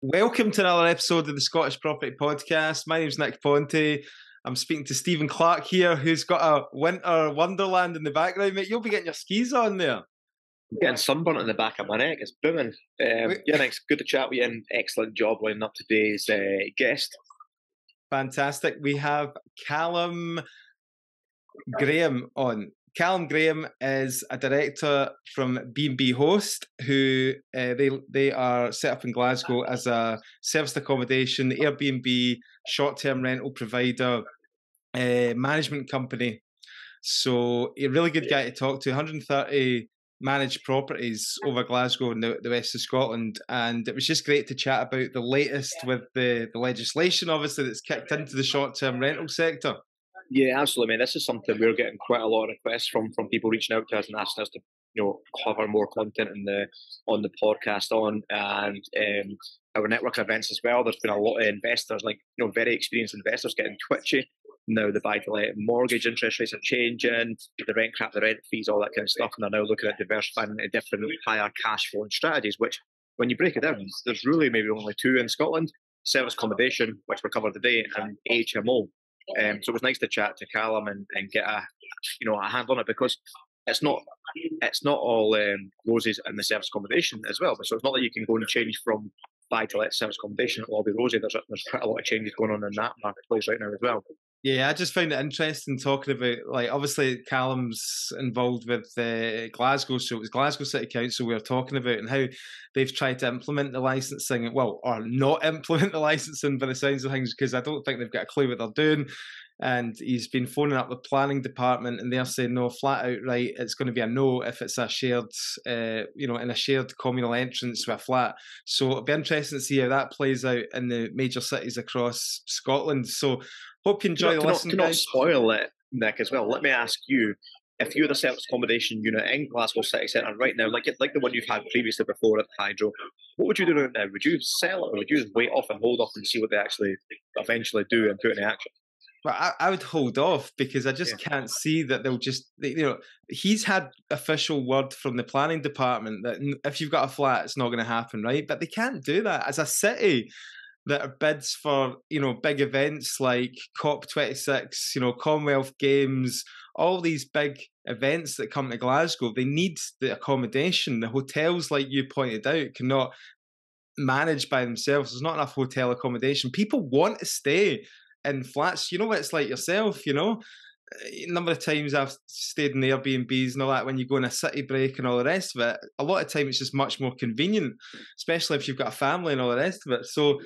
Welcome to another episode of the Scottish Property Podcast. My name's Nick Ponte. I'm speaking to Stephen Clark here, who's got a winter wonderland in the background, mate. You'll be getting your skis on there. Getting sunburnt in the back of my neck. It's booming. Nick, good to chat with you, and excellent job lining up today's guest. Fantastic. We have Callum Graham on. Callum Graham is a director from B&B Host, who they are set up in Glasgow as a serviced accommodation, Airbnb, short-term rental provider, management company. So a really good guy to talk to. 130 managed properties over Glasgow and the west of Scotland, and it was just great to chat about the latest with the legislation, obviously, that's kicked into the short-term rental sector. Yeah, absolutely, man. This is something we're getting quite a lot of requests from people reaching out to us and asking us to, cover more content on the podcast and our network events as well. There's been a lot of investors, very experienced investors, getting twitchy. Now the buy-to-let mortgage interest rates are changing, the rent cap, the rent fees, all that kind of stuff, and they're now looking at diversifying into different higher cash flowing strategies, which, when you break it down, there's really maybe only two in Scotland: service accommodation, which we're covered today, and HMO. So it was nice to chat to Callum and get a handle on it, because it's not all roses in the service accommodation as well. So it's not that you can go and change from buy to let service accommodation; it'll all be rosy. There's quite a lot of changes going on in that marketplace right now as well. Yeah, I just found it interesting talking about, obviously Callum's involved with Glasgow, so it was Glasgow City Council we were talking about, and how they've tried to implement the licensing, or not implement the licensing by the sounds of things, because I don't think they've got a clue what they're doing. And he's been phoning up the planning department, and they're saying no, flat out right, it's going to be a no if it's a shared, in a shared communal entrance with a flat. So it'll be interesting to see how that plays out in the major cities across Scotland. So hope you enjoy the listen. To not spoil it, Nick, as well, let me ask you, if you're the service accommodation unit in Glasgow City Centre right now, like the one you've had previously before at Hydro, what would you do right now? Would you sell it, or would you just wait off and hold off and see what they actually eventually do and put into action? But I would hold off, because I just can't see that they'll just, he's had official word from the planning department that if you've got a flat, it's not going to happen, right? But they can't do that. As a city that are bids for, big events like COP26, Commonwealth Games, all these big events that come to Glasgow, they need the accommodation. The hotels, like you pointed out, cannot manage by themselves. There's not enough hotel accommodation. People want to stay in flats. You know what it's like yourself, a number of times I've stayed in Airbnbs and all that, when you go on a city break and all the rest of it, a lot of time it's just much more convenient, especially if you've got a family and all the rest of it. So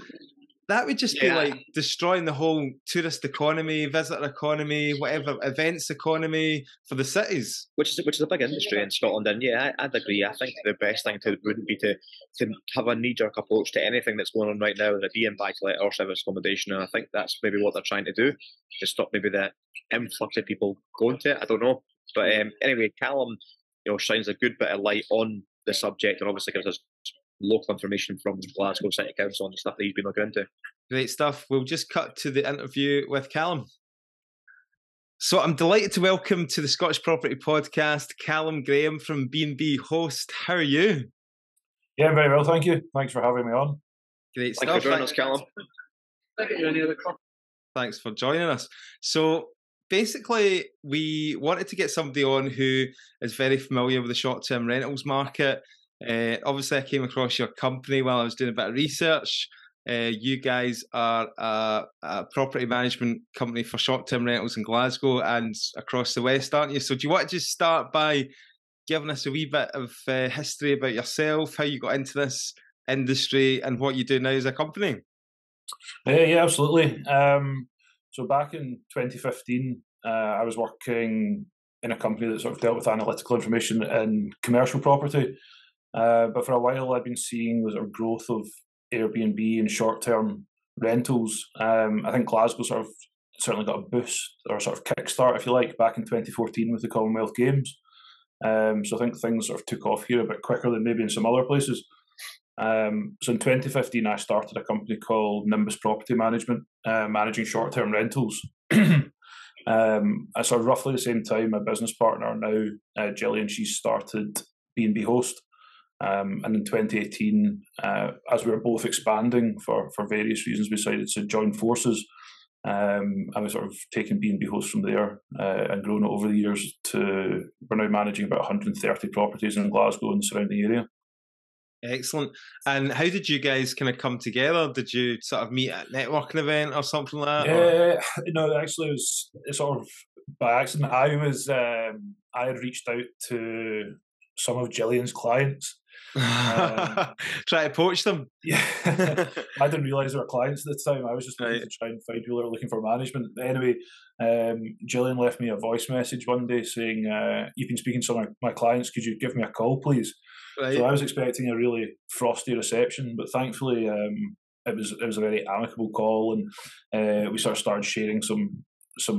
that would just be like destroying the whole tourist economy, visitor economy, whatever, events economy for the cities. Which is a big industry in Scotland, and I'd agree. I think the best thing wouldn't be to have a knee-jerk approach to anything that's going on right now, whether it be in buy-to-let or service accommodation. And I think that's maybe what they're trying to do, to stop maybe the influx of people going to it. I don't know, but anyway, Callum, shines a good bit of light on the subject, and obviously gives us local information from Glasgow City Council and the stuff that he's been looking into. Great stuff. We'll just cut to the interview with Callum. So I'm delighted to welcome to the Scottish Property Podcast Callum Graham from B&B Host. How are you? Yeah, very well, thank you. Thanks for having me on. Great stuff. Thanks for joining us, Callum. Thanks for joining us. So basically, we wanted to get somebody on who is very familiar with the short-term rentals market. Obviously, I came across your company while I was doing a bit of research. You guys are a property management company for short-term rentals in Glasgow and across the West, aren't you? So do you want to just start by giving us a wee bit of history about yourself, how you got into this industry and what you do now as a company? Yeah, absolutely. So back in 2015, I was working in a company that sort of dealt with analytical information in commercial property. But for a while, I've been seeing the sort of growth of Airbnb and short-term rentals. I think Glasgow sort of certainly got a boost, or sort of kickstart, if you like, back in 2014 with the Commonwealth Games. So I think things sort of took off here a bit quicker than maybe in some other places. So in 2015, I started a company called Nimbus Property Management, managing short-term rentals. At sort of roughly the same time, my business partner now, Gillian, she started B&B Host. And in 2018, as we were both expanding for various reasons, we decided to join forces. And we sort of taken B&B hosts from there and grown it over the years to, we're now managing about 130 properties in Glasgow and the surrounding area. Excellent. And how did you guys kind of come together? Did you sort of meet at a networking event or something like that? No, actually, it was sort of by accident. I had reached out to some of Gillian's clients. Try to poach them. Yeah, I didn't realise they were clients at the time. I was just looking to try and find people that were looking for management. But anyway, Gillian left me a voice message one day saying, "You've been speaking to some of my clients. Could you give me a call, please?" Right. So I was expecting a really frosty reception, but thankfully, it was a very amicable call, and we sort of started sharing some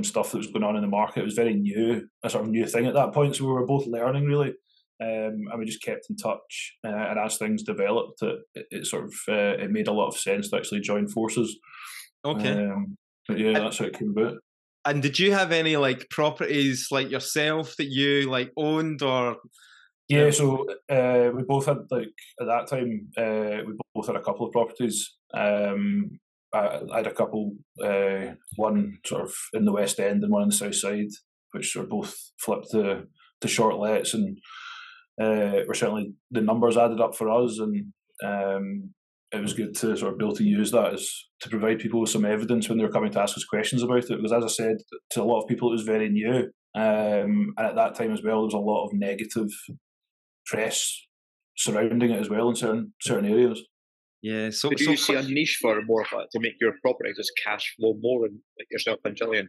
stuff that was going on in the market. It was very new, a sort of new thing at that point. So we were both learning really. And we just kept in touch, and as things developed, it sort of it made a lot of sense to actually join forces. Okay, but yeah, that's how it came about. And did you have any like properties like yourself that you like owned or? Yeah, so we both had like at that time we both had a couple of properties. I had a couple, one sort of in the West End and one in the South Side, which were both flipped to short lets, and were certainly the numbers added up for us, and it was good to sort of be able to use that as to provide people with some evidence when they were coming to ask us questions about it. Because as I said, to a lot of people it was very new, and at that time as well, there was a lot of negative press surrounding it as well in certain areas. Yeah. So do you see a niche for more to make your property just cash flow more, and like yourself and Gillian,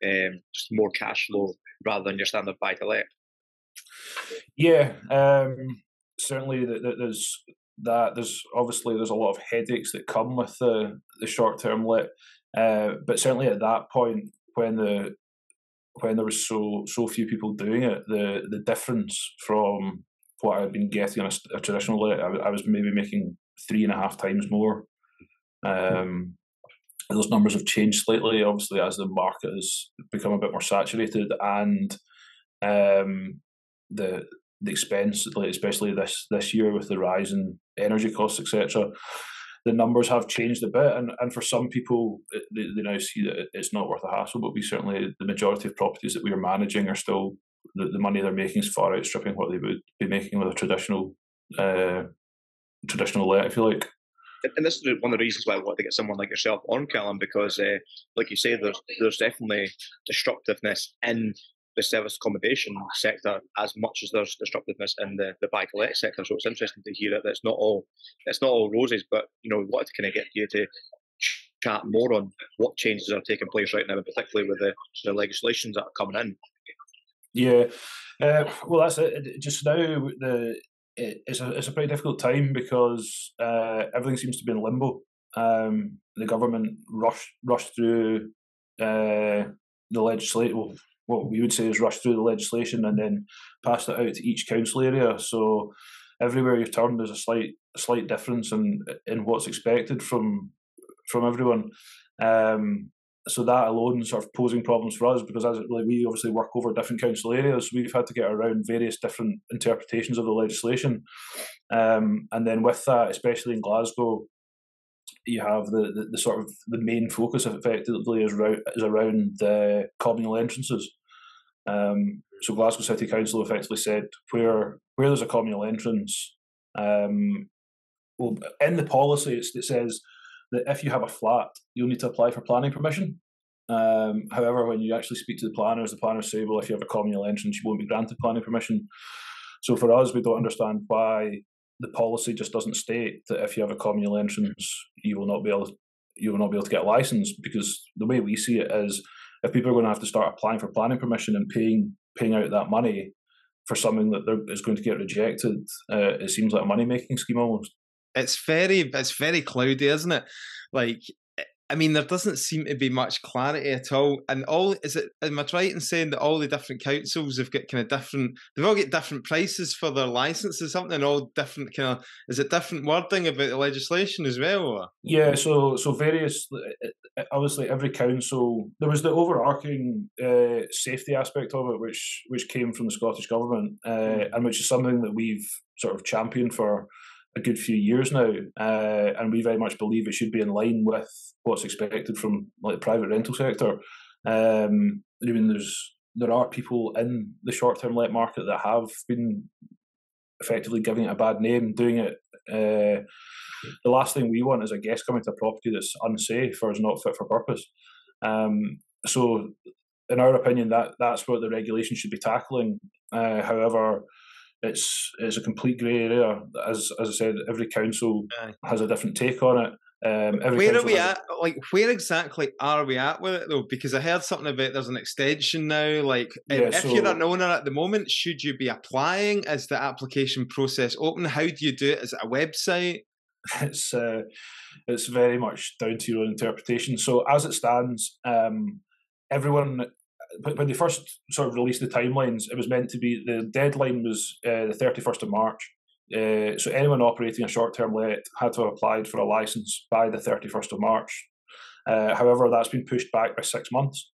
just more cash flow rather than your standard buy to let? Yeah, certainly there's that. There's obviously a lot of headaches that come with the short term let, but certainly at that point when there was so few people doing it, the difference from what I'd been getting on a traditional let, I was maybe making 3.5 times more. Those numbers have changed slightly, obviously, as the market has become a bit more saturated, and the expense, especially this year with the rise in energy costs, etc. The numbers have changed a bit, and for some people, they now see that it's not worth the hassle. But we certainly, the majority of properties that we are managing are still the money they're making is far outstripping what they would be making with a traditional let, if you like. And this is one of the reasons why I want to get someone like yourself on, Callum, because, like you say, there's definitely destructiveness in the service accommodation sector as much as there's destructiveness in the buy-to-let sector. So it's interesting to hear that it's not all roses. But we wanted to kind of get you to chat more on what changes are taking place right now, and particularly with the legislations that are coming in. Yeah, well, that's it. Just now, it's a pretty difficult time because everything seems to be in limbo. The government rushed through the legislation. What we would say is rushed through the legislation and then passed it out to each council area. So everywhere you turn, there's a slight difference in what's expected from everyone. So that alone sort of posing problems for us, because we obviously work over different council areas, we've had to get around various different interpretations of the legislation. And then with that, especially in Glasgow, you have the sort of the main focus effectively is around the communal entrances. So Glasgow City Council effectively said where there's a communal entrance, well, in the policy it says that if you have a flat, you'll need to apply for planning permission. However, when you actually speak to the planners say, well, if you have a communal entrance, you won't be granted planning permission. So for us, we don't understand why the policy just doesn't state that if you have a communal entrance, you will not be able to get a license. Because the way we see it is, if people are going to have to start applying for planning permission and paying out that money for something that is going to get rejected, it seems like a money making scheme almost. It's very cloudy, isn't it? Like, I mean, there doesn't seem to be much clarity at all. And am I right in saying that all the different councils have got kind of different, they've all got different prices for their licenses, something, all different kind of, is it different wording about the legislation as well? Or? Yeah, so various, obviously every council, there was the overarching safety aspect of it, which came from the Scottish Government, and which is something that we've sort of championed for a good few years now, and we very much believe it should be in line with what's expected from like the private rental sector. I mean, there are people in the short-term let market that have been effectively giving it a bad name, doing it. The last thing we want is a guest coming to a property that's unsafe or is not fit for purpose. So, in our opinion, that's what the regulation should be tackling. However, it's a complete grey area. As I said, every council has a different take on it. Where are we at? Like, where exactly are we at with it though? Because I heard something about there's an extension now. Like, if you're an owner at the moment, should you be applying? Is the application process open? How do you do it? Is it a website? It's very much down to your own interpretation. So as it stands, everyone, when they first sort of released the timelines, it was meant to be, the deadline was the 31st of March. So anyone operating a short-term let had to have applied for a licence by the 31st of March. However, that's been pushed back by 6 months.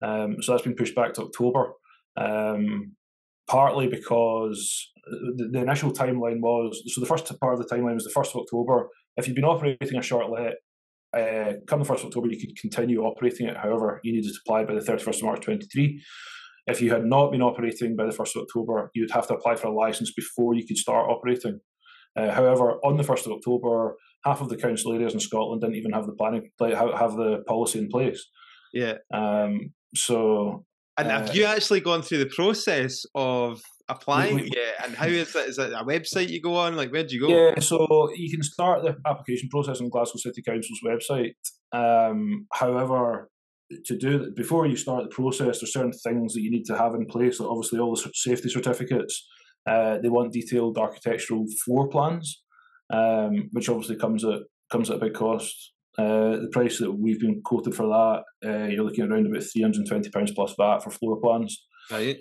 So that's been pushed back to October, partly because the initial timeline was, so the first part of the timeline was the 1st of October. If you've been operating a short let, come the 1st of October, you could continue operating it. However, you needed to apply by the 31st of March 23. If you had not been operating by the 1st of October, you would have to apply for a licence before you could start operating. However, on the 1st of October, half of the council areas in Scotland didn't even have the planning, have the policy in place. Yeah. So. And have you actually gone through the process of applying yet? And how is it? Is it a website you go on? Like, where do you go? Yeah, so you can start the application process on Glasgow City Council's website. However, to do that, before you start the process, there's certain things that you need to have in place. Like obviously, all the safety certificates. They want detailed architectural floor plans, which obviously comes at a big cost. The price that we've been quoted for that, you're looking at around about £320 plus VAT for floor plans. Right.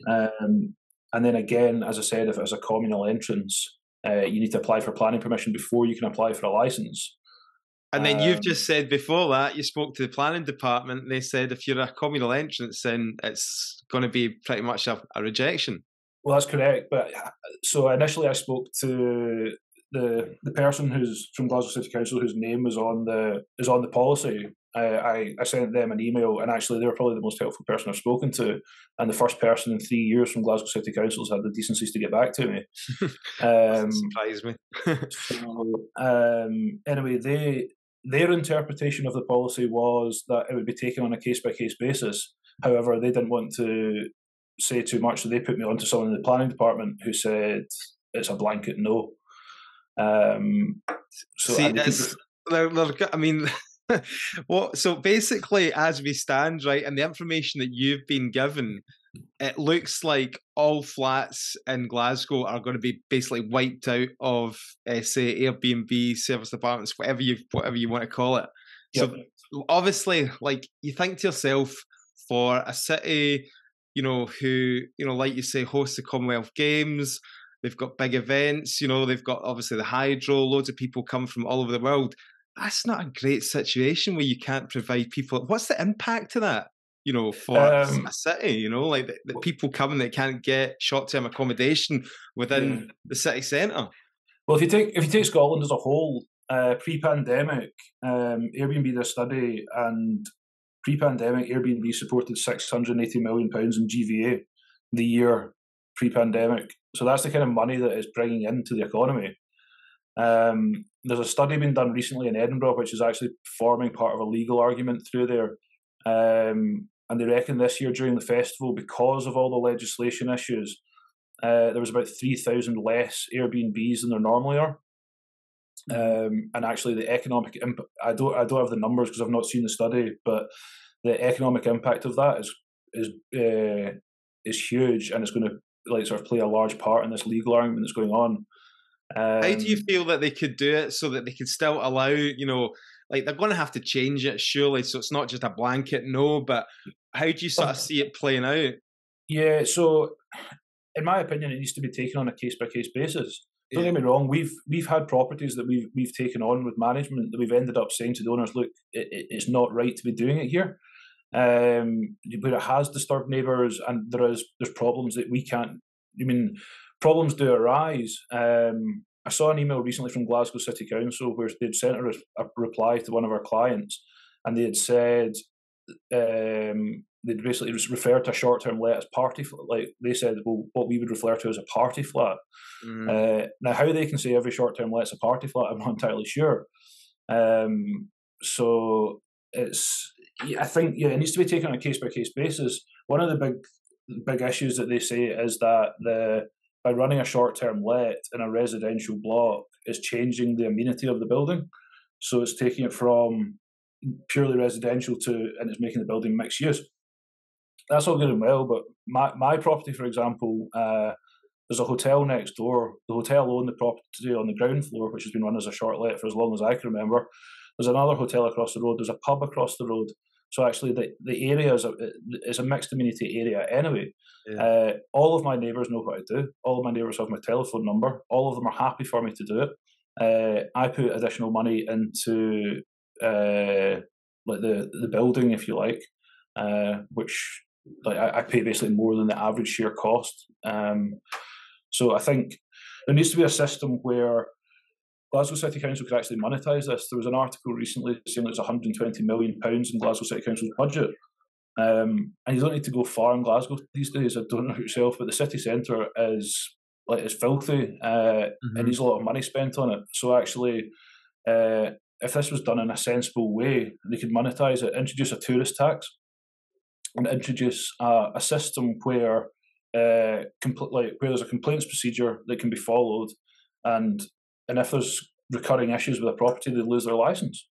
And then again, as I said, if it's a communal entrance, you need to apply for planning permission before you can apply for a licence. And then you've just said before that, you spoke to the planning department, and they said if you're a communal entrance, then it's going to be pretty much a rejection. Well, that's correct. But so initially I spoke to the person who's from Glasgow City Council, whose name is on the policy. I sent them an email, and actually they were probably the most helpful person I've spoken to, and the first person in 3 years from Glasgow City Council's had the decencies to get back to me. Surprised me. So, anyway, their interpretation of the policy was that it would be taken on a case-by-case basis. However, they didn't want to say too much, so they put me on to someone in the planning department who said it's a blanket no. I mean, what? So basically, as we stand, right, and the information that you've been given, it looks like all flats in Glasgow are going to be basically wiped out of, say, Airbnb, service apartments, whatever you want to call it. Yep. So obviously, like, you think to yourself, for a city, who, like you say, hosts the Commonwealth Games, they've got big events, they've got obviously the Hydro, loads of people come from all over the world. That's not a great situation where you can't provide people. What's the impact of that? For a city, like the people coming that can't get short-term accommodation within the city centre. Well, if you take Scotland as a whole, pre-pandemic, Airbnb did a study, and pre-pandemic Airbnb supported £680 million in GVA the year pre-pandemic. So that's the kind of money that it's bringing into the economy. There's a study being done recently in Edinburgh, which is actually forming part of a legal argument through there. And they reckon this year during the festival, because of all the legislation issues, there was about 3,000 less Airbnbs than there normally are. And actually, the economic impact, I don't have the numbers because I've not seen the study, but the economic impact of that is huge, and it's going to sort of play a large part in this legal argument that's going on. How do you feel that they could do it so that they could still allow, like they're going to have to change it surely, so it's not just a blanket no, but how do you sort of see it playing out? Yeah, so in my opinion, it needs to be taken on a case-by-case basis. don't get me wrong. We've had properties that we've taken on with management that we've ended up saying to the owners, look, it's not right to be doing it here. But it has disturbed neighbours, and there's problems that we can't. I mean, problems do arise. I saw an email recently from Glasgow City Council where they'd sent a reply to one of our clients, and they had said they'd basically referred to a short-term let as party. Like they said, well, what we would refer to as a party flat. Now, how they can say every short-term let's a party flat, I'm not entirely sure. So I think it needs to be taken on a case-by-case basis. One of the big issues that they say is that by running a short-term let in a residential block is changing the amenity of the building. So it's taking it from purely residential and it's making the building mixed use. That's all good and well, but my property, for example, there's a hotel next door. The hotel owned the property on the ground floor, which has been run as a short let for as long as I can remember. There's another hotel across the road. There's a pub across the road. So actually, the area is a mixed amenity area anyway. Yeah. All of my neighbours know what I do. All of my neighbours have my telephone number. All of them are happy for me to do it. I put additional money into like the building, if you like, which like I pay basically more than the average share cost. So I think there needs to be a system where Glasgow City Council could actually monetise this. There was an article recently saying there's £120 million in Glasgow City Council's budget. And you don't need to go far in Glasgow these days. I don't know yourself, but the city centre is filthy and needs a lot of money spent on it. So actually, if this was done in a sensible way, they could monetise it, introduce a tourist tax, and introduce a system where where there's a complaints procedure that can be followed, and if there's recurring issues with a property, they lose their licence.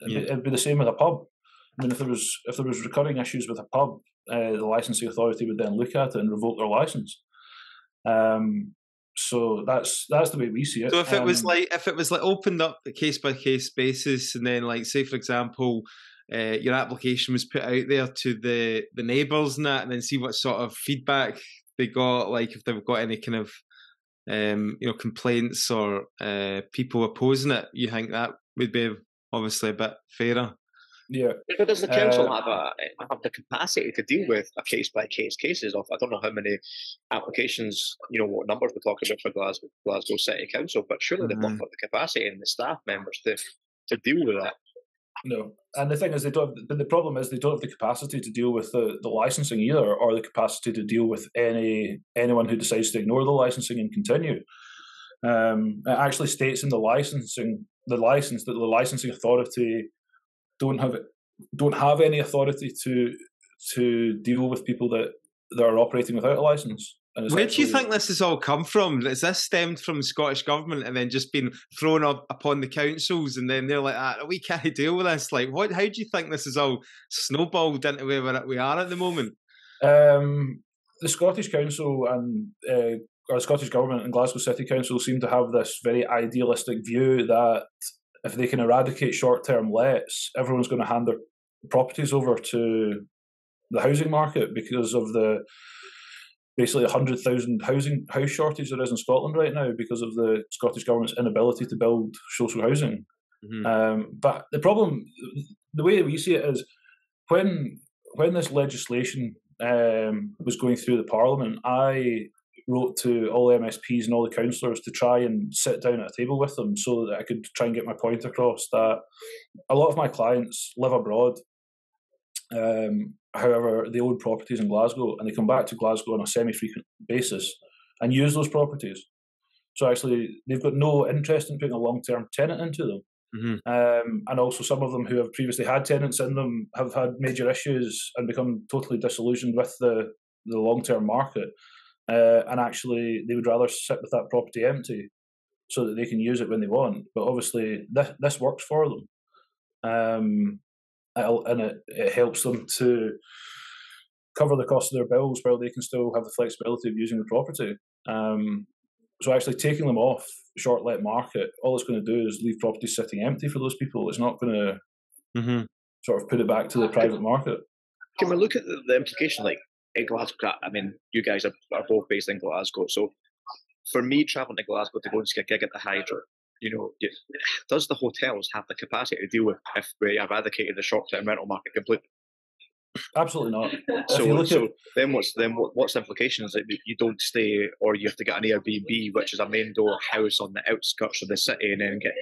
It'd be the same with a pub. I mean, if there was recurring issues with a pub, the licensing authority would then look at it and revoke their licence. So that's the way we see it. So if it was like opened up a case by case basis, and then like say for example, your application was put out there to the neighbours and that, and then see what sort of feedback they got, like if they've got any kind of complaints or people opposing it, you think that would be obviously a bit fairer? Yeah. But does the council have the capacity to deal with a case by case cases of, I don't know how many applications, what numbers we're talking about for Glasgow City Council, but surely they've not got the capacity and the staff members to deal with that. No, and the thing is, but the problem is they don't have the capacity to deal with the licensing either, or the capacity to deal with anyone who decides to ignore the licensing and continue. It actually states in the license that the licensing authority don't have any authority to deal with people that are operating without a license. Where do you think this has all come from? Is this stemmed from the Scottish Government and then just been thrown up upon the councils, and then they're like, we can't deal with this? Like, how do you think this is all snowballed into where we are at the moment? The Scottish Council and or the Scottish Government and Glasgow City Council seem to have this very idealistic view that if they can eradicate short-term lets, everyone's going to hand their properties over to the housing market because of the basically 100,000 house shortage there is in Scotland right now because of the Scottish Government's inability to build social housing. But the problem, the way that we see it is, when this legislation was going through the Parliament, I wrote to all MSPs and all the councillors to try and sit down at a table with them so that I could try and get my point across that a lot of my clients live abroad. However, they own properties in Glasgow and they come back to Glasgow on a semi-frequent basis and use those properties. So actually, they've got no interest in putting a long-term tenant into them. And also some of them who have previously had tenants in them have had major issues and become totally disillusioned with the long-term market. And actually, they would rather sit with that property empty so that they can use it when they want. But obviously, this works for them. And it helps them to cover the cost of their bills while they can still have the flexibility of using the property. So actually taking them off the short let market, all it's going to do is leave properties sitting empty for those people. It's not going to sort of put it back to the private market. Can we look at the implication, like in Glasgow? I mean, you guys are both based in Glasgow, so for me, traveling to Glasgow to go and see a gig at the Hydro, does the hotels have the capacity to deal with if we eradicated the short-term rental market completely? Absolutely not. Then what's the implications that you don't stay, or you have to get an Airbnb, which is a main door house on the outskirts of the city, and then get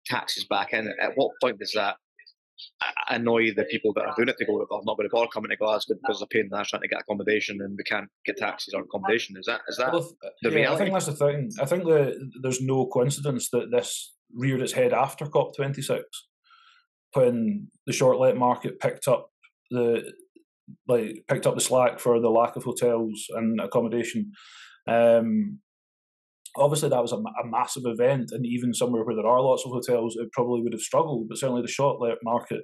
taxes back in? At what point does that annoy the people that are doing it to go, I'm not going to bother coming to Glasgow because they're paying that, trying to get accommodation, and we can't get taxis or accommodation? Is that the reality? I think that's the thing. I think there's no coincidence that this reared its head after COP26, when the short let market picked up the slack for the lack of hotels and accommodation. Obviously, that was a massive event, and even somewhere where there are lots of hotels, it probably would have struggled. But certainly, the short let market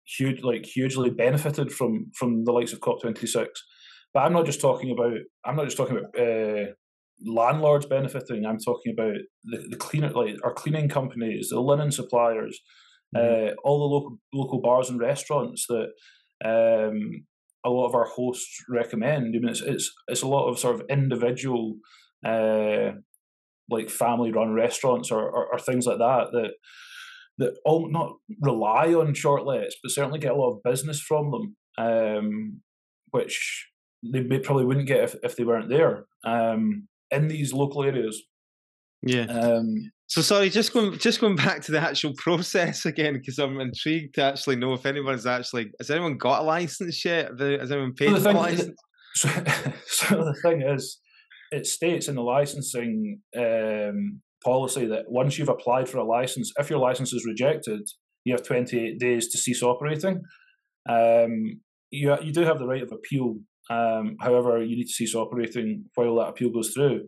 hugely benefited from the likes of COP26. But I'm not just talking about landlords benefiting. I'm talking about the cleaner, like our cleaning companies, the linen suppliers, all the local bars and restaurants that a lot of our hosts recommend. I mean, it's a lot of sort of individual, like family-run restaurants or things like that all not rely on short lets, but certainly get a lot of business from them, which they probably wouldn't get if they weren't there in these local areas. Yeah. So sorry, just going back to the actual process again, because I'm intrigued to actually know if has anyone got a license yet? Has anyone paid for a license? So the thing is, it states in the licensing policy that once you've applied for a license, if your license is rejected, you have 28 days to cease operating. You do have the right of appeal. However, you need to cease operating while that appeal goes through.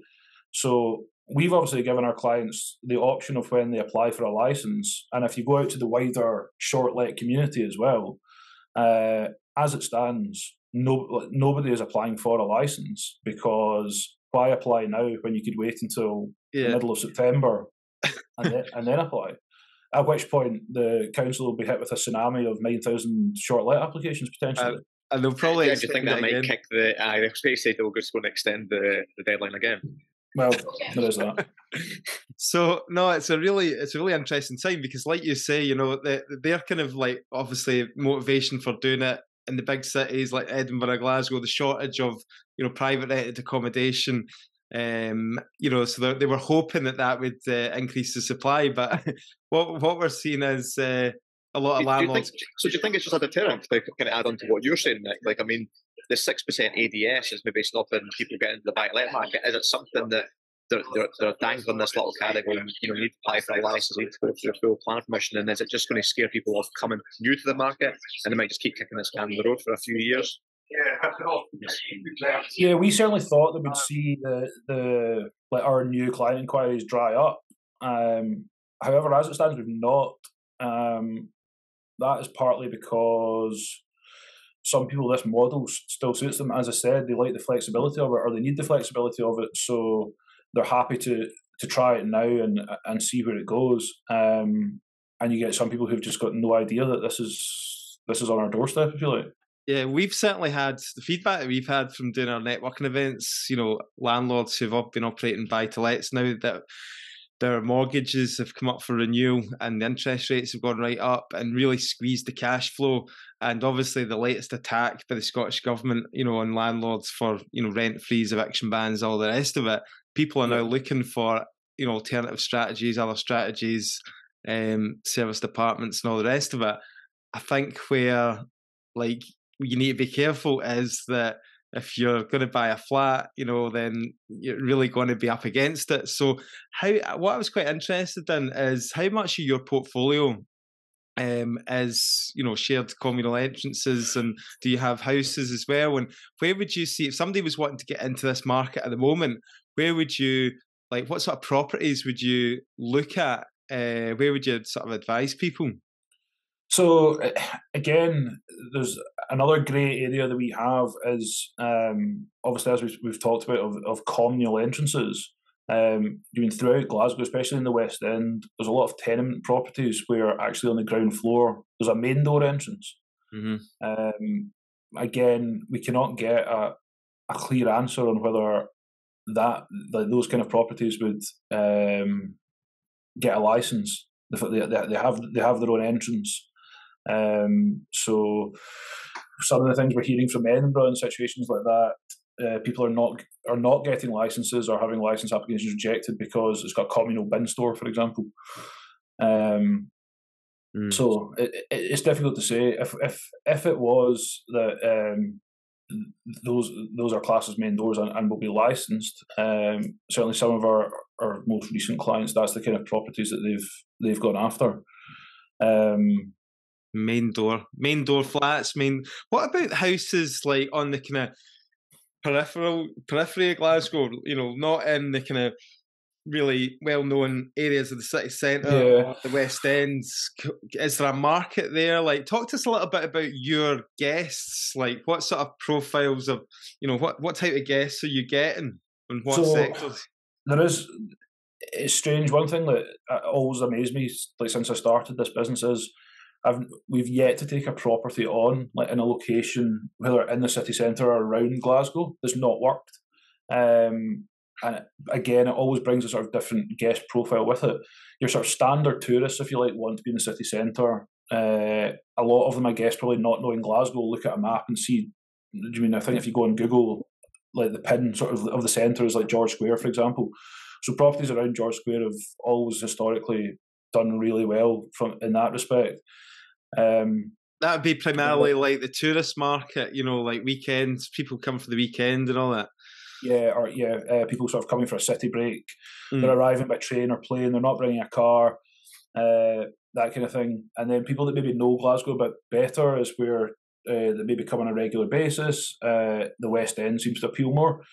So we've obviously given our clients the option of when they apply for a license. And if you go out to the wider short let community as well, as it stands, nobody is applying for a license, because why apply now when you could wait until the middle of September and then apply? At which point the council will be hit with a tsunami of 9,000 short let applications potentially. And they'll probably. Do you think that might kick the? I was going to say they're just going to extend the deadline again. Well, there is that. So no, it's a really interesting time, because, like you say, they're kind of like obviously motivation for doing it in the big cities like Edinburgh, Glasgow, the shortage of private rented accommodation. So they were hoping that would increase the supply, but what we're seeing is a lot of landlords. Do you think it's just a deterrent? Like, kind of add on to what you're saying, Nick? Like, I mean, the 6% ADS is maybe stopping people getting into the buy-to-let market. Is it something that they're dangling this little carrot going, you need to apply for a license, you need to go through a full plan permission, and is it just going to scare people off coming new to the market, and they might just keep kicking this can down the road for a few years? Yeah, we certainly thought that we'd see the our new client inquiries dry up. However, as it stands, we've not. That is partly because some people, this model still suits them. As I said, they like the flexibility of it, or they need the flexibility of it, so they're happy to try it now and see where it goes. And you get some people who've just got no idea that this is on our doorstep, if you like. Yeah, we've certainly had the feedback that we've had from doing our networking events. Landlords who've been operating buy-to-lets now, that their mortgages have come up for renewal and the interest rates have gone right up and really squeezed the cash flow. And obviously the latest attack by the Scottish Government, on landlords for, rent freeze, eviction bans, all the rest of it. People are now looking for, alternative strategies, other strategies, service departments and all the rest of it. I think where, you need to be careful is that if you're going to buy a flat, then you're really going to be up against it. So what I was quite interested in is how much of your portfolio is, shared communal entrances, and do you have houses as well? And where would you see, if somebody was wanting to get into this market at the moment, where would you, what sort of properties would you look at? Where would you sort of advise people? So again, there's another grey area that we have is obviously, as we've talked about, of communal entrances. Throughout Glasgow, especially in the West End, there's a lot of tenement properties where actually on the ground floor there's a main door entrance. Mm-hmm. Again, we cannot get a clear answer on whether that like those kind of properties would get a license. They have their own entrance. So some of the things we're hearing from Edinburgh in situations like that, people are not getting licenses or having license applications rejected because it's got a communal bin store, for example. So it's difficult to say. If it was that those are classed as main doors and will be licensed, certainly some of our most recent clients, that's the kind of properties that they've gone after. Main door flats. What about houses like on the kind of periphery of Glasgow? Not in the kind of really well-known areas of the city centre or the West End. Is there a market there? Like, talk to us a little bit about your guests. Like, what sort of profiles of, what type of guests are you getting and what sectors? It's strange. One thing that always amazed me, like since I started this business, is we've yet to take a property on like in a location, whether in the city centre or around Glasgow, that's not worked. And again, it always brings a sort of different guest profile with it. Your sort of standard tourists, if you like, want to be in the city centre. A lot of them, I guess, probably not knowing Glasgow, look at a map and see. I think if you go on Google, like the pin sort of the centre is like George Square, for example. So properties around George Square have always historically done really well in that respect. That would be primarily like the tourist market, like weekends. People come for the weekend and all that. People sort of coming for a city break. They're arriving by train or plane. They're not bringing a car, that kind of thing. And then people that maybe know Glasgow a bit better is where they maybe come on a regular basis. The West End seems to appeal more.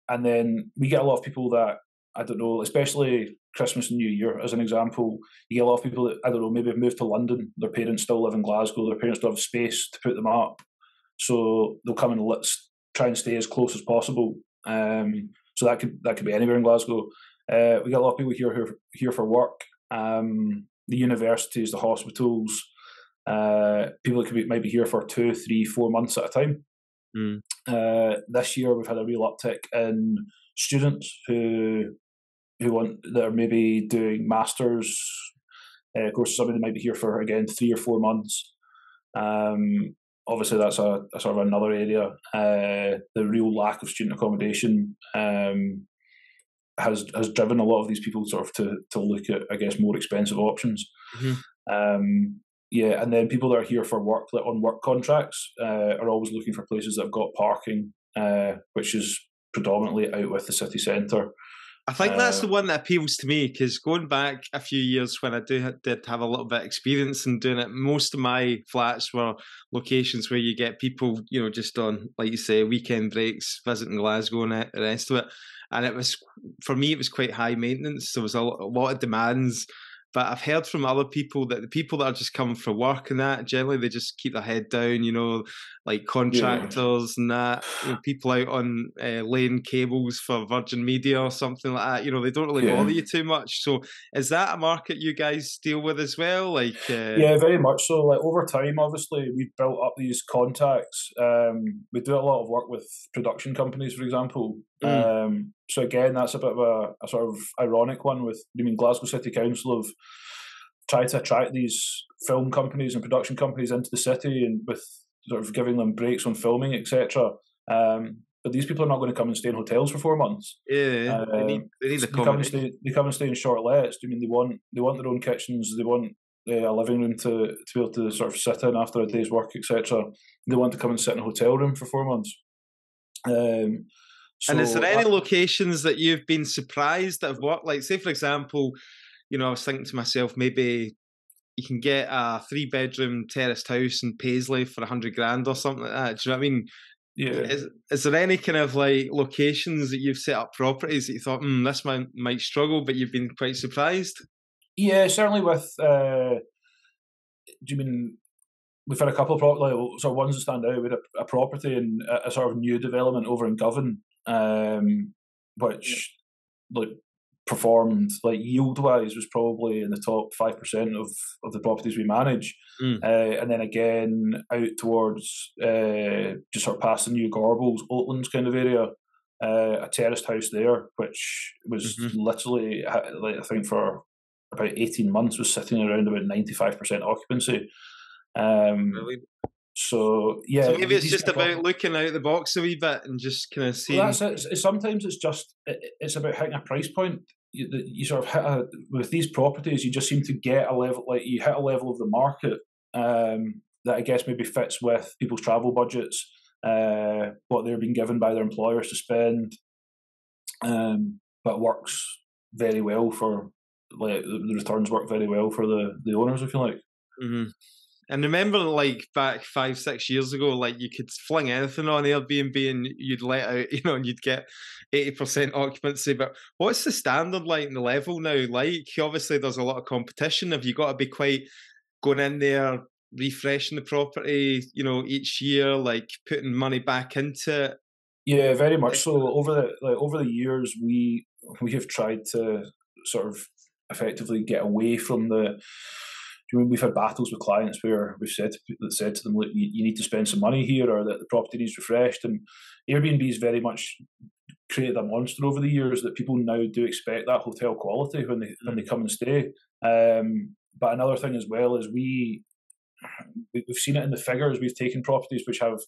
And then we get a lot of people that, I don't know, especially Christmas and New Year as an example, you get a lot of people that, I don't know, maybe have moved to London, their parents still live in Glasgow, their parents don't have space to put them up, so they'll come and try and stay as close as possible. So that could be anywhere in Glasgow. We get a lot of people here for work, the universities, the hospitals, people that might be here for 2, 3, 4 months at a time. This year we've had a real uptick in students that are maybe doing masters courses. Somebody might be here for, again, 3 or 4 months. Obviously that's a sort of another area. The real lack of student accommodation has driven a lot of these people sort of to look at, I guess, more expensive options. And then people that are here for work, like on work contracts, are always looking for places that have got parking, which is predominantly out with the city centre. I think that's the one that appeals to me, because going back a few years when I did have a little bit of experience in doing it, most of my flats were locations where you get people, just on, like you say, weekend breaks, visiting Glasgow and the rest of it. And it was, for me, it was quite high maintenance. There was a lot of demands. But I've heard from other people that the people that are just coming for work and that, generally they just keep their head down, like contractors and that, people out on laying cables for Virgin Media or something like that, they don't really bother you too much. So is that a market you guys deal with as well? Like, yeah, very much so. Like over time, obviously, we've built up these contacts. We do a lot of work with production companies, for example. So again, that's a bit of a sort of ironic one with, Glasgow City Council have tried to attract these film companies and production companies into the city, and with sort of giving them breaks on filming, etc. But these people are not going to come and stay in hotels for 4 months. They need accommodation. They come and stay in short lets. They want their own kitchens. They want a living room to be able to sort of sit in after a day's work, etc. They want to come and sit in a hotel room for 4 months. And is there any locations that you've been surprised that have worked? Like, say, for example, I was thinking to myself, maybe you can get a 3-bedroom terraced house in Paisley for 100 grand or something like that. Do you know what I mean? Yeah. Is there any kind of like locations that you've set up properties that you thought, this might struggle, but you've been quite surprised? Yeah, certainly with. Do you mean? We've had a couple of sort of ones that stand out. We had a property in a sort of new development over in Govan, which like performed like yield wise was probably in the top 5% of the properties we manage. And then again out towards just sort of past the New Gorbals, Oatlands kind of area, a terraced house there, which was literally, like, I think for about 18 months was sitting around about 95% occupancy. Really? So yeah, So maybe it's just about looking out the box a wee bit and just kind of seeing. Well, that's it. Sometimes it's about hitting a price point. You sort of hit with these properties, you just seem to get a level, like you hit a level of the market that I guess maybe fits with people's travel budgets, what they're being given by their employers to spend, but works very well for, like, the returns work very well for the owners, if you like. Mm-hmm. And remember, like, back 5-6 years ago, like, you could fling anything on Airbnb and you'd let out, and you'd get 80% occupancy. But what's the standard like in the level now? Like, obviously there's a lot of competition. Have you got to be quite going in there, refreshing the property, each year, like putting money back into it? Yeah, very much so. Over the years, we have tried to sort of effectively get away from the. We've had battles with clients where we've said to them, look, you need to spend some money here, or that the property needs refreshed. And Airbnb has very much created a monster over the years that people now do expect that hotel quality when they come and stay. But another thing as well is we've seen it in the figures. We've taken properties which have,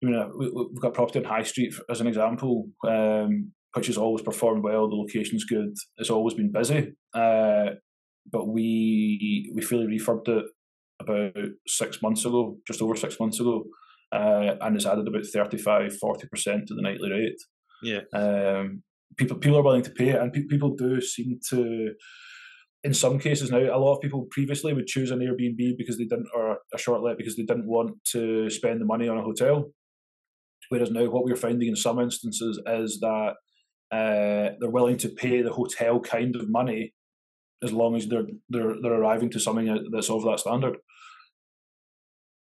we've got property on High Street as an example, which has always performed well. The location's good. It's always been busy. But we fully refurbed it about 6 months ago, just over 6 months ago, and has added about 35-40% to the nightly rate. Yeah. People are willing to pay it, and people do seem to. In some cases now, a lot of people previously would choose an Airbnb because they didn't, or a short let because they didn't want to spend the money on a hotel. Whereas now, what we're finding in some instances is that they're willing to pay the hotel kind of money, as long as they're arriving to something that's of that standard.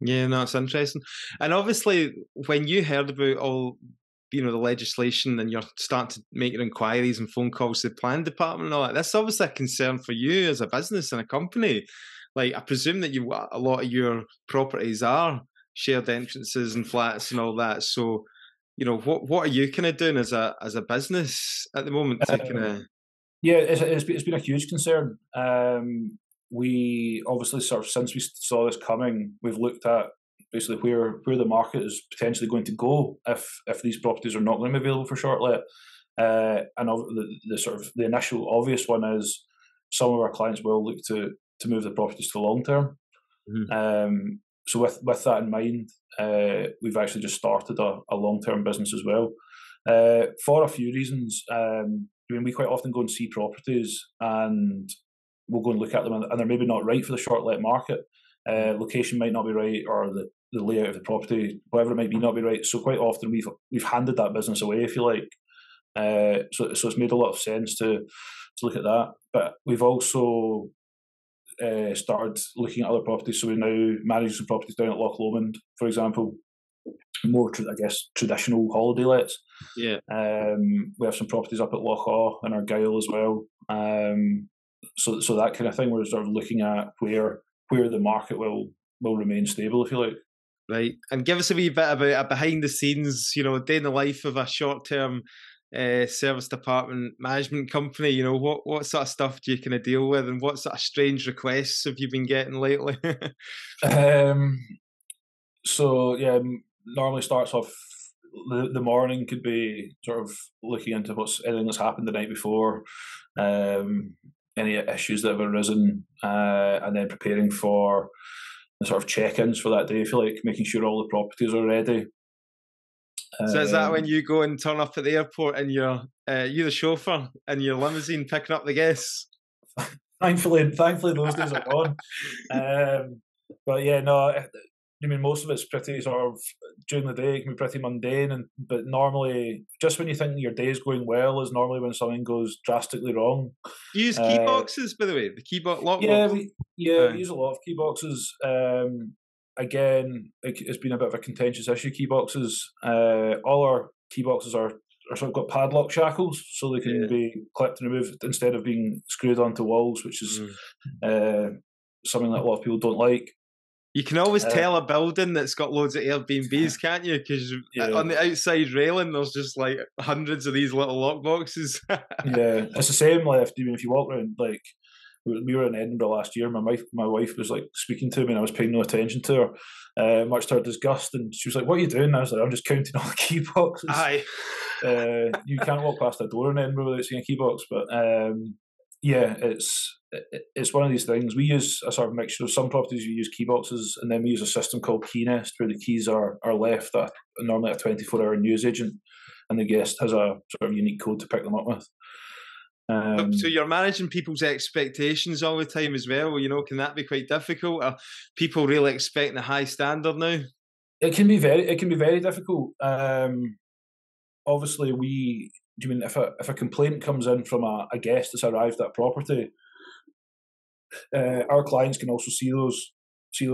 Yeah, no, it's interesting. And obviously, when you heard about all, the legislation, and you're starting to make your inquiries and phone calls to the planning department and all that, that's obviously a concern for you as a business and a company. Like, I presume that a lot of your properties are shared entrances and flats and all that. So, what are you kind of doing as a business at the moment to kind of? Yeah, it's been a huge concern. We obviously sort of, since we saw this coming, we've looked at basically where the market is potentially going to go if these properties are not going to be available for short let. And the sort of the initial obvious one is some of our clients will look to move the properties to long term. Mm-hmm. So with that in mind, we've actually just started a long term business as well, for a few reasons. We quite often go and see properties, and we'll go and look at them, and they're maybe not right for the short let market. Location might not be right, or the layout of the property, whatever it might be, not be right. So quite often we've handed that business away, if you like. So it's made a lot of sense to look at that. But we've also started looking at other properties. So we're now managing some properties down at Loch Lomond, for example. More, traditional holiday lets. Yeah. We have some properties up at Loch Awe and Argyll as well. So that kind of thing. We're sort of looking at where the market will remain stable, if you like. Right, and give us a wee bit about a behind the scenes, day in the life of a short term service department management company. What sort of stuff do you kind of deal with, and what sort of strange requests have you been getting lately? So yeah, normally starts off the morning could be sort of looking into anything that's happened the night before, any issues that have arisen, and then preparing for the sort of check-ins for that day, if you like, making sure all the properties are ready. So is that when you go and turn up at the airport and you're the chauffeur in your limousine picking up the guests? Thankfully those days are gone. But yeah, no, most of it's pretty sort of during the day. It can be pretty mundane, but normally, just when you think your day's going well, is normally when something goes drastically wrong. You use key boxes, by the way, the key box lock. Yeah, we use a lot of key boxes. Again, it's been a bit of a contentious issue. Key boxes, all our key boxes are sort of got padlock shackles, so they can be clipped and removed instead of being screwed onto walls, which is something that a lot of people don't like. You can always tell a building that's got loads of Airbnbs, can't you? Because on the outside railing, there's just like hundreds of these little lock boxes. Yeah, it's the same. Like if you walk around, like we were in Edinburgh last year. My wife was like speaking to me, and I was paying no attention to her, much to her disgust. And she was like, "What are you doing?" And I was like, "I'm just counting all the key boxes." Aye. You can't walk past a door in Edinburgh without seeing a key box, but yeah, it's one of these things. We use a sort of mixture of some properties. We use key boxes, and then we use a system called Key Nest, where the keys are left at normally a 24-hour news agent, and the guest has a sort of unique code to pick them up with. So you're managing people's expectations all the time as well. You know, can that be quite difficult? Are people really expecting a high standard now? It can be very difficult. Obviously, if a complaint comes in from a guest that's arrived at property, our clients can also see those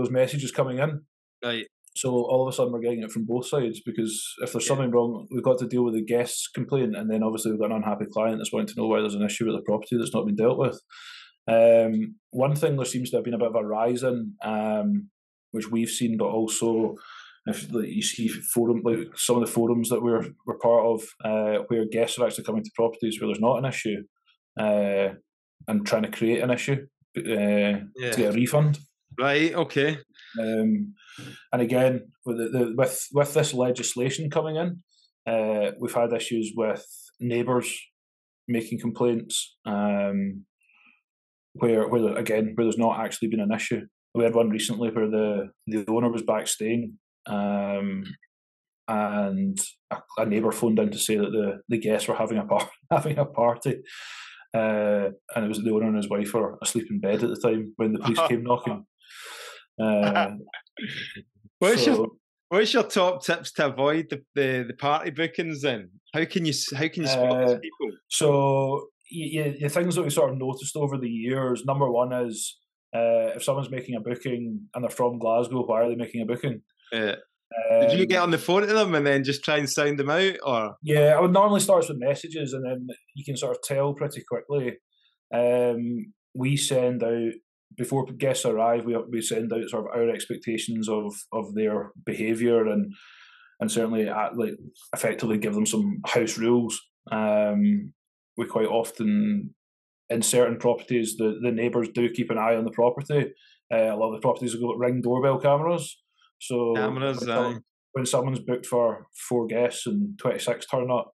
messages coming in. Right. So all of a sudden we're getting it from both sides, because if there's something wrong, we've got to deal with the guest's complaint, and then obviously we've got an unhappy client that's wanting to know why there's an issue with the property that's not been dealt with. One thing there seems to have been a bit of a rise in, which we've seen, but also if you see some of the forums that we're part of, where guests are actually coming to properties where there's not an issue, and trying to create an issue to get a refund. Right. Okay. And again, with this legislation coming in, we've had issues with neighbours making complaints, where there's not actually been an issue. We had one recently where the owner was back staying, and a neighbour phoned in to say that the guests were having a party. And it was the owner and his wife were asleep in bed at the time when the police came knocking. What's your top tips to avoid the party bookings then? How can you spot these people? So the things that we sort of noticed over the years, number one is if someone's making a booking and they're from Glasgow, why are they making a booking? Did you get on the phone to them and then just try and sound them out, or? Yeah, I would normally start with messages, and then you can sort of tell pretty quickly. We send out, before guests arrive, we send out sort of our expectations of their behaviour, and certainly effectively give them some house rules. We quite often, in certain properties, the neighbours do keep an eye on the property. A lot of the properties have got Ring doorbell cameras. So when someone's booked for 4 guests and 26 turn up,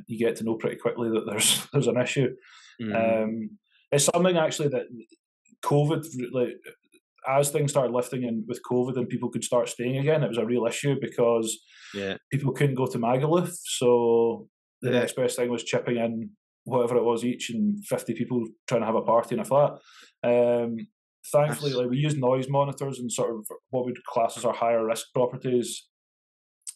you get to know pretty quickly that there's an issue. It's something actually that COVID, as things started lifting in with COVID and people could start staying again, it was a real issue because people couldn't go to Magaluf. So the next best thing was chipping in whatever it was each, and 50 people trying to have a party in a flat. Thankfully, we use noise monitors in sort of what we'd class as our higher risk properties,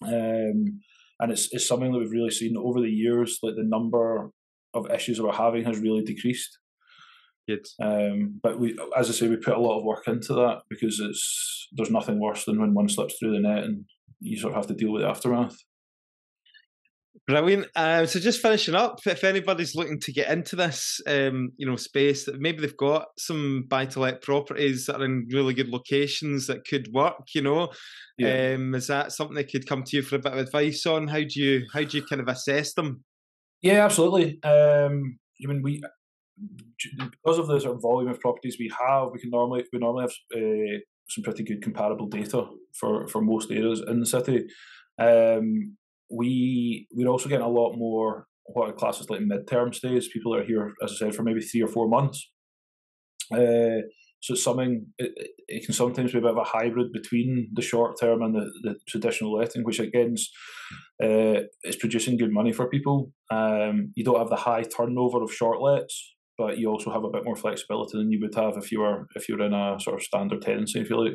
and it's something that we've really seen over the years. Like the number of issues that we're having has really decreased. Good. But we, as I say, we put a lot of work into that because there's nothing worse than when one slips through the net and you sort of have to deal with the aftermath. Brilliant. So just finishing up, if anybody's looking to get into this, space, that maybe they've got some buy-to-let properties that are in really good locations that could work, is that something they could come to you for a bit of advice on? How do you kind of assess them? Yeah, absolutely. Because of the sort of volume of properties we normally have some pretty good comparable data for most areas in the city. We're also getting a lot more what I class as like mid-term stays. People are here, as I said, for maybe 3 or 4 months. So it's something, it can sometimes be a bit of a hybrid between the short term and the traditional letting, which again is producing good money for people. You don't have the high turnover of short lets, but you also have a bit more flexibility than you would have if you were in a sort of standard tenancy, if you like.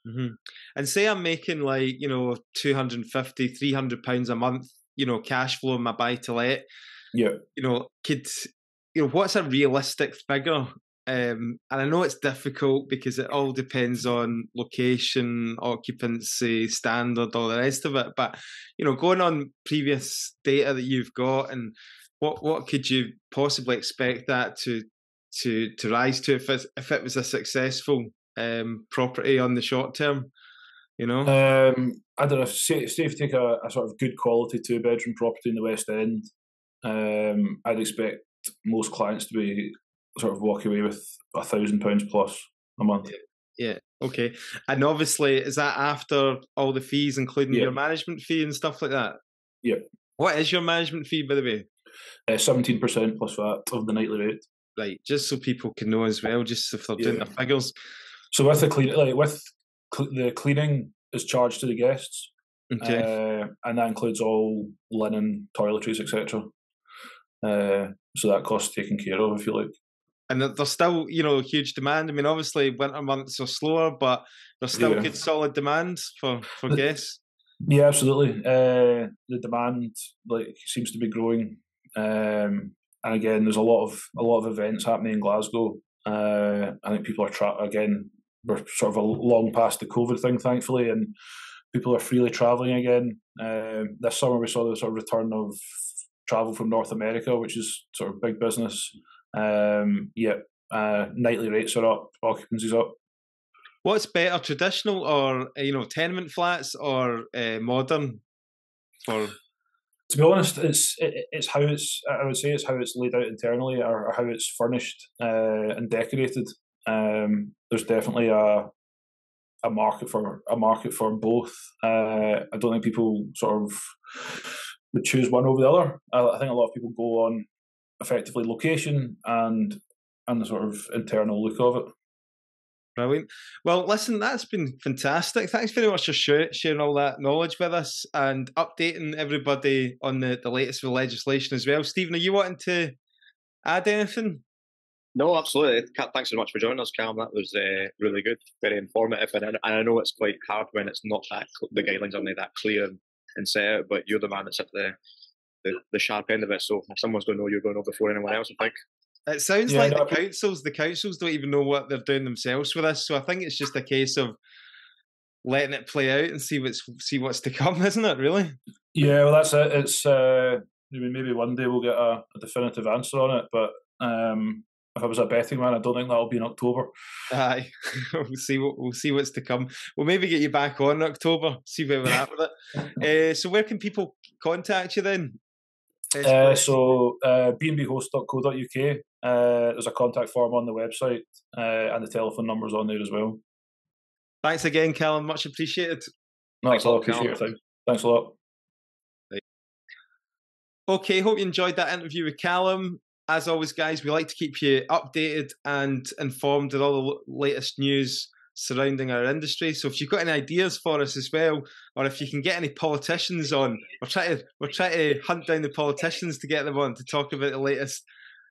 Mm-hmm. And say I'm making like, £250, £300 a month, cash flow in my buy to let. Yeah. What's a realistic figure? And I know it's difficult because it all depends on location, occupancy, standard, all the rest of it. But, going on previous data that you've got, and what could you possibly expect that to rise to if it was a successful property on the short term? You know, I don't know. Say if you take a sort of good quality 2-bedroom property in the West End, I'd expect most clients to be sort of walk away with £1,000 plus a month. Yeah. Okay. And obviously, is that after all the fees, including your management fee and stuff like that? Yeah. What is your management fee, by the way? 17% plus VAT of the nightly rate. Right. Just so people can know as well, just if they're doing their figures. So with the cleaning is charged to the guests, okay, and that includes all linen, toiletries, etc. So that costs taken care of, if you like. And there's still, huge demand. I mean, obviously, winter months are slower, but there's still good, solid demand for guests. Yeah, absolutely. The demand seems to be growing, and again, there's a lot of events happening in Glasgow. I think people are again. We're sort of long past the COVID thing, thankfully, and people are freely travelling again. This summer, we saw the sort of return of travel from North America, which is sort of big business. Nightly rates are up, occupancy's up. What's better, traditional or tenement flats or modern? To be honest, it's how I would say it's how it's laid out internally, or how it's furnished and decorated. There's definitely a market for both. I don't think people sort of would choose one over the other. I think a lot of people go on effectively location and the sort of internal look of it. Brilliant. Well, listen, that's been fantastic. Thanks very much for sharing all that knowledge with us and updating everybody on the latest with legislation as well. Stephen, are you wanting to add anything? No, absolutely. Thanks so much for joining us, Callum. That was really good, very informative, and I know it's quite hard when it's not that the guidelines aren't that clear and set out. But you're the man that's at the sharp end of it. So if someone's going to know, you're going to know before anyone else, I think. It sounds like the councils don't even know what they're doing themselves with this. So I think it's just a case of letting it play out and see what's to come, isn't it? Really? Yeah, well, that's it. It's maybe one day we'll get a definitive answer on it, but if I was a betting man, I don't think that'll be in October. Aye, we'll see what's to come. We'll maybe get you back on in October, see where we're at with it. So where can people contact you then? bnbhost.co.uk. There's a contact form on the website, and the telephone number's on there as well. Thanks again, Callum. Much appreciated. No, I appreciate your time. Thanks a lot. Right. Okay, hope you enjoyed that interview with Callum. As always, guys, we like to keep you updated and informed with all the latest news surrounding our industry. So if you've got any ideas for us as well, or if you can get any politicians on, we're trying to hunt down the politicians to get them on to talk about the latest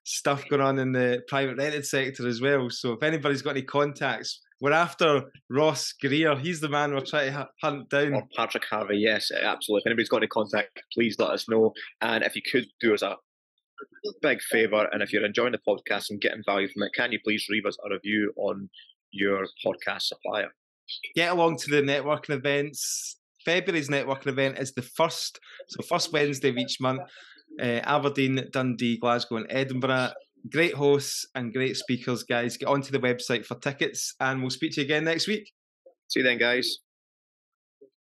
stuff going on in the private rented sector as well. So if anybody's got any contacts, we're after Ross Greer. He's the man we're trying to hunt down. Or Patrick Harvey, yes, absolutely. If anybody's got any contact, please let us know. And if you could do us a big favour, and if you're enjoying the podcast and getting value from it, can you please leave us a review on your podcast supplier? Get along to the networking events. February's networking event is the first Wednesday of each month. Aberdeen, Dundee, Glasgow and Edinburgh. Great hosts and great speakers, guys. Get onto the website for tickets and we'll speak to you again next week. See you then, guys.